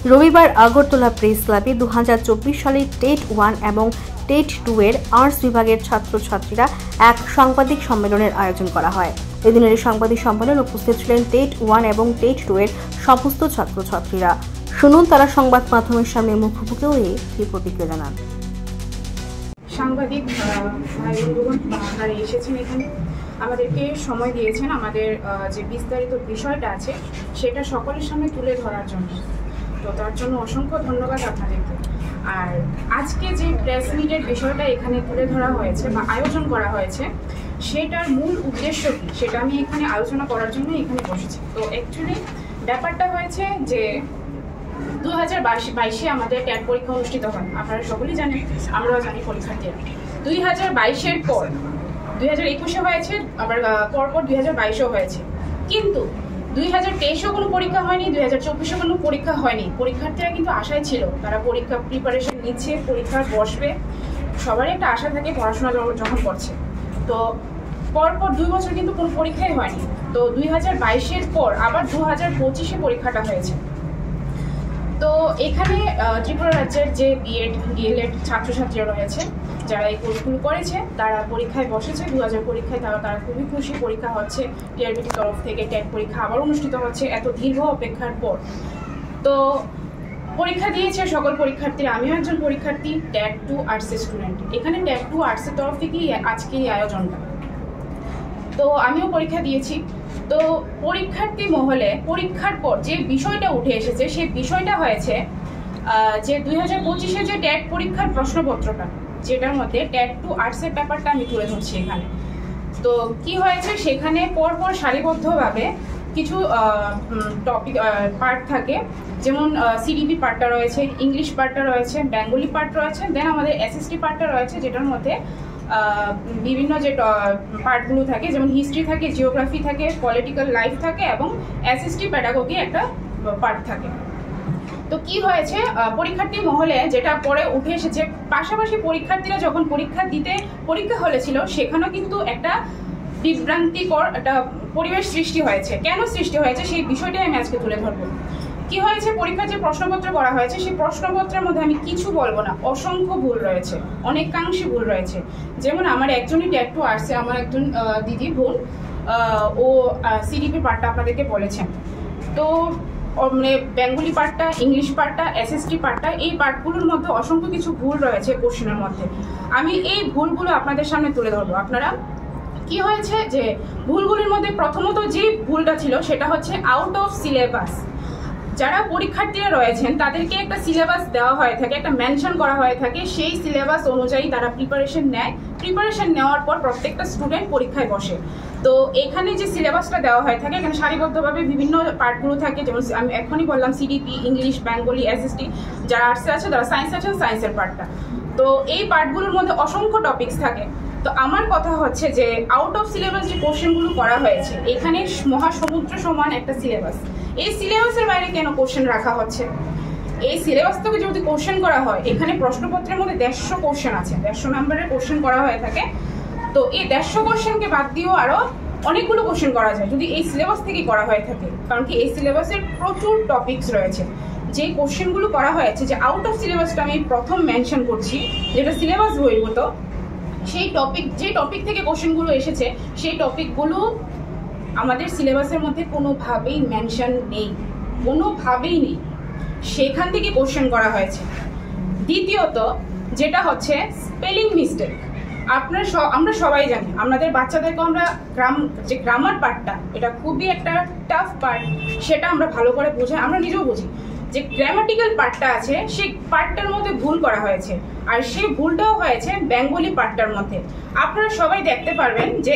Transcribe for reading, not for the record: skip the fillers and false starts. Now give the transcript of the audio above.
রবিবার আগরতলা প্রেস ক্লাবে 2024 সালের টেট 1 এবং টেট 2 এর আর্টস বিভাগের ছাত্রছাত্রীরা এক সাংবাদিক সম্মেলনের আয়োজন করা হয়। এদিনের এই সাংবাদিক সম্মেলনে উপস্থিত ছিলেন টেট 1 এবং টেট 2 এর সমস্ত ছাত্রছাত্রীরা। শুনুন তারা সংবাদ মাধ্যমের সামনে মুখোমুখি হয়ে কি প্রতিক্রিয়া জানান। সাংবাদিক ভাই বন্ধুগণ আপনারা এসেছেন, এখানে আমাদেরকে সময় দিয়েছেন আমাদের যে বিস্তারিত বিষয়টা আছে সেটা সকলের সামনে তুলে ধরার জন্য। তো তার জন্য অসংখ্য ধন্যবাদ আপনাদেরকে। আর আজকে যে প্রেস মিটের বিষয়টা এখানে তুলে ধরা হয়েছে বা আয়োজন করা হয়েছে সেটার মূল উদ্দেশ্য কী সেটা আমি এখানে আলোচনা করার জন্য এখানে বসেছি। তো অ্যাকচুয়ালি ব্যাপারটা হয়েছে যে 2022-এ আমাদের ট্যাট পরীক্ষা অনুষ্ঠিত হয়। আপনারা সকলেই জানেন, আমরাও জানি পরীক্ষার্থীরা। 2022-এর পর 2021-এ হয়েছে, আবার পরপর 2022-এও হয়েছে। কিন্তু 2023-এও কোনো পরীক্ষা হয়নি, 2024-এও কোনো পরীক্ষা হয়নি। পরীক্ষার্থীরা কিন্তু আশায় ছিল, তারা পরীক্ষা প্রিপারেশন নিচ্ছে, পরীক্ষা বসবে, সবারই একটা আশা থাকে পড়াশোনা যখন করছে। তো পরপর 2 বছর কিন্তু কোনো পরীক্ষাই হয়নি। তো 2022-এর পর আবার 2025-এ পরীক্ষাটা হয়েছে। তো এখানে ত্রিপুরা রাজ্যের যে বিএড ডিএলএড ছাত্রছাত্রীরা রয়েছে, যারা এই কোর্সগুলো করেছে, তারা পরীক্ষায় বসেছে। 2000 পরীক্ষায় তারা খুবই খুশি। পরীক্ষা হচ্ছে, টিআরবিটির তরফ থেকে ট্যাট পরীক্ষা আবার অনুষ্ঠিত হচ্ছে এত দীর্ঘ অপেক্ষার পর। তো পরীক্ষা দিয়েছে সকল পরীক্ষার্থীরা। আমিও একজন পরীক্ষার্থী, ট্যাট 2 আর্টসের স্টুডেন্ট। এখানে ট্যাট 2 আর্টসের তরফ থেকেই আজকে এই আয়োজনটা। তো আমিও পরীক্ষা দিয়েছি। তো পরীক্ষার্থী মহলে পরীক্ষার পর যে বিষয়টা উঠে এসেছে সেই বিষয়টা হয়েছে যে 2025-এ যে ট্যাট পরীক্ষার প্রশ্নপত্রটা, যেটার মধ্যে ট্যাট 2 আর্টসের ব্যাপারটা আমি তুলে ধরছি এখানে। তো কি হয়েছে, সেখানে পরপর সারিবদ্ধভাবে কিছু টপিক পার্ট থাকে, যেমন সিডিপি পার্টটা রয়েছে, ইংলিশ পার্টটা রয়েছে, বেঙ্গলি পার্ট রয়েছে, দেন আমাদের এসএসটি পার্টটা রয়েছে, যেটার মধ্যে বিভিন্ন যে পার্টগুলো থাকে, যেমন হিস্ট্রি থাকে, জিওগ্রাফি থাকে, পলিটিক্যাল লাইফ থাকে এবং এসএসটি প্যাডাগোগি একটা পার্ট থাকে। তো কি হয়েছে, পরীক্ষার্থী মহলে যেটা পরে উঠে এসেছে, পাশাপাশি পরীক্ষার্থীরা যখন পরীক্ষা হলে ছিল, সেখানেও কিন্তু একটা বিভ্রান্তিকর একটা পরিবেশ সৃষ্টি হয়েছে। কেন সৃষ্টি হয়েছে সেই বিষয়টাই আমি আজকে তুলে ধরবো। কি হয়েছে, পরীক্ষার যে প্রশ্নপত্র করা হয়েছে সেই প্রশ্নপত্রের মধ্যে আমি কিছু বলবো না, অসংখ্য ভুল রয়েছে, অনেকাংশে ভুল রয়েছে। যেমন আমার একজনই ট্যাট 2 আর্টসে, আমার একজন দিদি বোন, ও সিডিপি পার্টটা আপনাদেরকে বলেছেন। তো মানে বেঙ্গলি পার্টটা, ইংলিশ পার্টটা, এসএসটি পার্টটা, এই পার্টগুলোর মধ্যে অসংখ্য কিছু ভুল রয়েছে কোশ্চেনের মধ্যে। আমি এই ভুলগুলো আপনাদের সামনে তুলে ধরবো। আপনারা কি হয়েছে যে ভুলগুলির মধ্যে প্রথমত যে ভুলটা ছিল সেটা হচ্ছে আউট অফ সিলেবাস। যারা পরীক্ষার্থীরা রয়েছেন তাদেরকে একটা সিলেবাস দেওয়া হয়ে থাকে, একটা মেনশন করা হয়ে থাকে, সেই সিলেবাস অনুযায়ী তারা প্রিপারেশন নেয়। প্রিপারেশন নেওয়ার পর প্রত্যেকটা স্টুডেন্ট পরীক্ষায় বসে। তো এখানে যে সিলেবাসটা দেওয়া হয়ে থাকে, এখানে সারিবদ্ধভাবে বিভিন্ন পার্টগুলো থাকে, যেমন আমি এখনই বললাম সিডিপি, ইংলিশ, বেঙ্গলি, এসএসটি। যারা আর্টসে আছে, যারা সায়েন্স আছেন, সায়েন্সের পার্টটা। তো এই পার্টগুলোর মধ্যে অসংখ্য টপিকস থাকে। তো আমার কথা হচ্ছে যে আউট অফ সিলেবাস যে কোশ্চেনগুলো করা হয়েছে, এখানে মহাসমুদ্র সমান একটা সিলেবাস, এই সিলেবাসের বাইরে কেন কোশ্চেন রাখা হচ্ছে? এই সিলেবাস থেকে যদি কোশ্চেন করা হয়, এখানে প্রশ্নপত্রের মধ্যে 150 কোশ্চেন আছে, 150 নাম্বারের কোশ্চেন করা হয়ে থাকে। তো এই 150 কোশ্চেনকে বাদ দিয়েও আরো অনেকগুলো কোশ্চেন করা যায় যদি এই সিলেবাস থেকে করা হয়ে থাকে। কারণ কি এই সিলেবাসের প্রচুর টপিকস রয়েছে। যে কোশ্চেনগুলো করা হয়েছে, যে আউট অফ সিলেবাসটা আমি প্রথম মেনশন করছি, যেটা সিলেবাস বহির্ভূত, সেই যে টপিক থেকে কোশ্চেনগুলো এসেছে সেই টপিকগুলো আমাদের সিলেবাসের মধ্যে কোনোভাবেই মেনশন নেই, কোনোভাবেই নেই। সেখান থেকে কোশ্চেন করা হয়েছে। দ্বিতীয়ত যেটা হচ্ছে স্পেলিং মিস্টেক। আমরা সবাই জানি, আমাদের বাচ্চাদেরকে আমরা যে গ্রামার পার্টটা, এটা খুবই একটা টাফ পার্ট, সেটা আমরা ভালো করে বোঝাই, আমরা নিজেও বুঝি। যে গ্রামাটিক্যাল পার্টটা আছে সেই পার্টটার মধ্যে ভুল করা হয়েছে, আর সেই ভুলটাও হয়েছে বেঙ্গলি পার্টটার মধ্যে। আপনারা সবাই দেখতে পারবেন যে